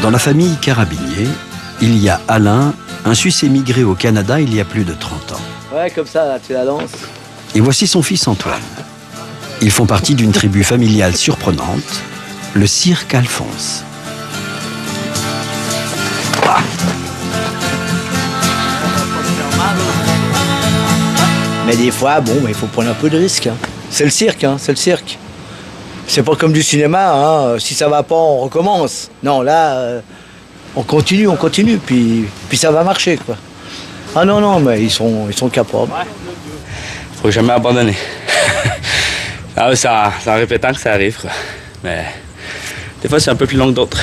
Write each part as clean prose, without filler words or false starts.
Dans la famille Carabinier, il y a Alain, un Suisse émigré au Canada il y a plus de 30 ans. Ouais, comme ça, là, tu la danses. Et voici son fils Antoine. Ils font partie d'une tribu familiale surprenante, le cirque Alphonse. Ah. Mais des fois, bon, il faut prendre un peu de risque. Hein. C'est le cirque, c'est le cirque. C'est pas comme du cinéma, hein. Si ça va pas, on recommence. Non, là, on continue, puis ça va marcher, quoi. Ah non, mais ils sont capables. Faut jamais abandonner. Ah, c'est en répétant que ça arrive, quoi. Mais des fois, c'est un peu plus long que d'autres.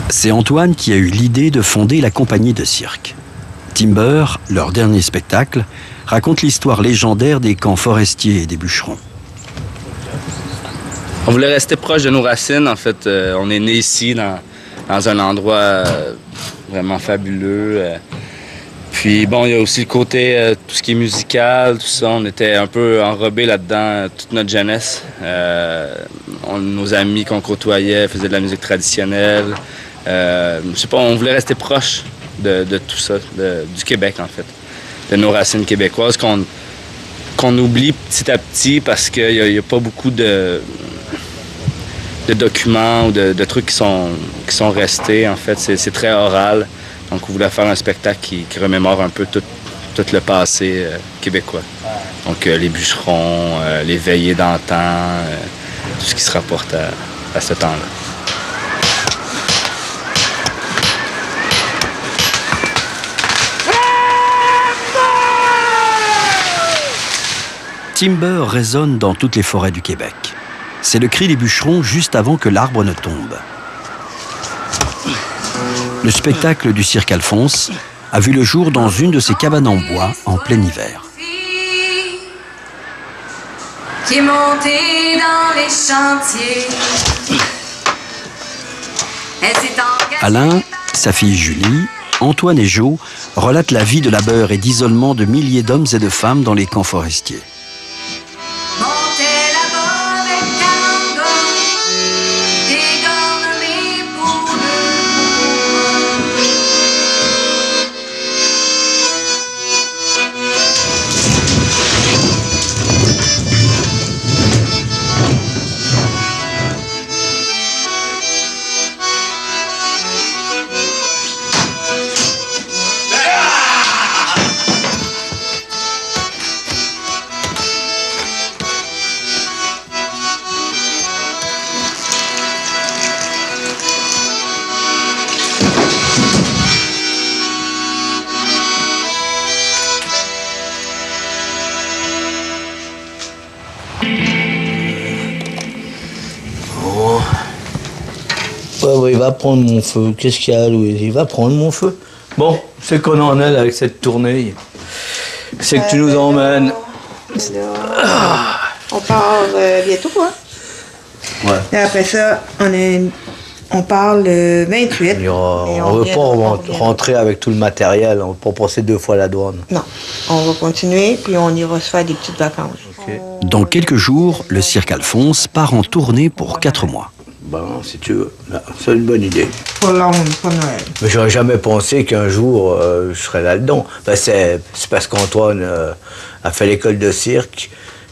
C'est Antoine qui a eu l'idée de fonder la compagnie de cirque. Timber, leur dernier spectacle, raconte l'histoire légendaire des camps forestiers et des bûcherons. On voulait rester proche de nos racines. En fait, on est né ici, dans un endroit vraiment fabuleux. Puis bon, il y a aussi le côté, tout ce qui est musical, tout ça. On était un peu enrobés là-dedans toute notre jeunesse. Nos amis qu'on côtoyait faisaient de la musique traditionnelle. Je sais pas, on voulait rester proche de tout ça, du Québec en fait, de nos racines québécoises qu'on oublie petit à petit parce qu'il n'y a pas beaucoup de documents ou de trucs qui sont restés. En fait, c'est très oral. Donc, on voulait faire un spectacle qui remémore un peu tout le passé québécois. Donc, les bûcherons, les veillées d'antan, tout ce qui se rapporte à ce temps-là. Timber résonne dans toutes les forêts du Québec. C'est le cri des bûcherons juste avant que l'arbre ne tombe. Le spectacle du cirque Alphonse a vu le jour dans une de ces cabanes en bois en plein hiver. Qui est monté dans les chantiers. Alain, sa fille Julie, Antoine et Jo relatent la vie de labeur et d'isolement de milliers d'hommes et de femmes dans les camps forestiers. Ouais, il va prendre mon feu. Qu'est-ce qu'il y a, Louise? Il va prendre mon feu. Bon, c'est qu'on en est là, avec cette tournée. C'est que tu nous emmènes. On part bientôt, hein? Ouais. Et après ça, on part le 28. On ne veut pas rentrer avec tout le matériel. On ne peut pas passer 2 fois la douane. Non. On va continuer, puis on ira se faire des petites vacances. Okay. Dans quelques jours, le cirque Alphonse part en tournée pour 4 mois. Bon, si tu veux, c'est une bonne idée. Pas long, pas Noël. Mais j'aurais jamais pensé qu'un jour, je serais là-dedans. Ben, c'est parce qu'Antoine a fait l'école de cirque.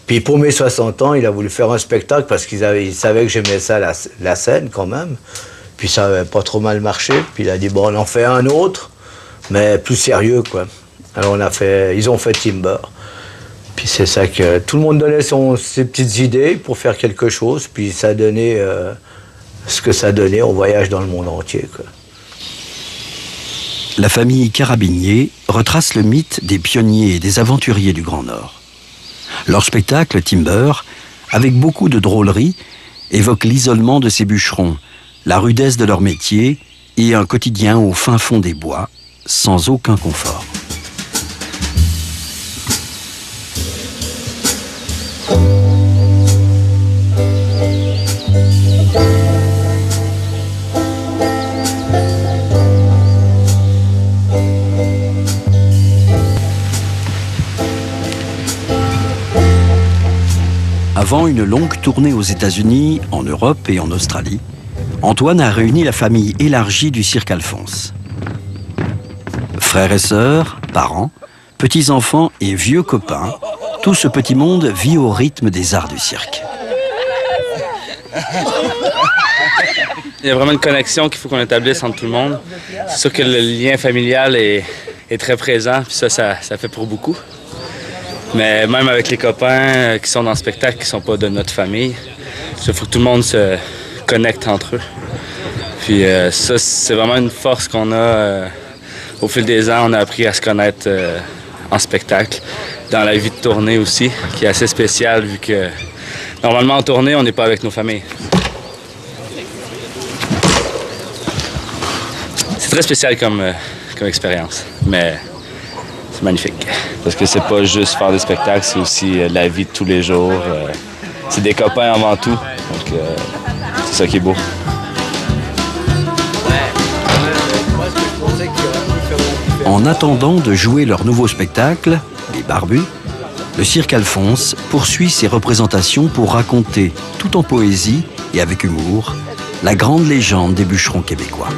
Puis pour mes 60 ans, il a voulu faire un spectacle parce qu'il savait que j'aimais ça, la scène quand même. Puis ça avait pas trop mal marché. Puis il a dit, bon, on en fait un autre, mais plus sérieux, quoi. Alors ils ont fait Timber. Puis c'est ça que tout le monde donnait ses petites idées pour faire quelque chose. Puis ça donnait ce que ça donnait. On voyage dans le monde entier, quoi. La famille Carabinier retrace le mythe des pionniers et des aventuriers du Grand Nord. Leur spectacle, Timber, avec beaucoup de drôlerie, évoque l'isolement de ces bûcherons, la rudesse de leur métier et un quotidien au fin fond des bois, sans aucun confort. Avant une longue tournée aux États-Unis, en Europe et en Australie, Antoine a réuni la famille élargie du Cirque Alphonse. Frères et sœurs, parents, petits-enfants et vieux copains, tout ce petit monde vit au rythme des arts du cirque. Il y a vraiment une connexion qu'il faut qu'on établisse entre tout le monde. C'est sûr que le lien familial est très présent, puis ça fait pour beaucoup. Mais même avec les copains qui sont dans le spectacle, qui ne sont pas de notre famille, il faut que tout le monde se connecte entre eux. Puis ça, c'est vraiment une force qu'on a. Au fil des ans, on a appris à se connaître en spectacle, dans la vie de tournée aussi, qui est assez spéciale vu que normalement en tournée, on n'est pas avec nos familles. C'est très spécial comme expérience, mais c'est magnifique. Parce que c'est pas juste faire des spectacles, c'est aussi la vie de tous les jours. C'est des copains avant tout, donc c'est ça qui est beau. En attendant de jouer leur nouveau spectacle, Les Barbus, le Cirque Alphonse poursuit ses représentations pour raconter, tout en poésie et avec humour, la grande légende des bûcherons québécois.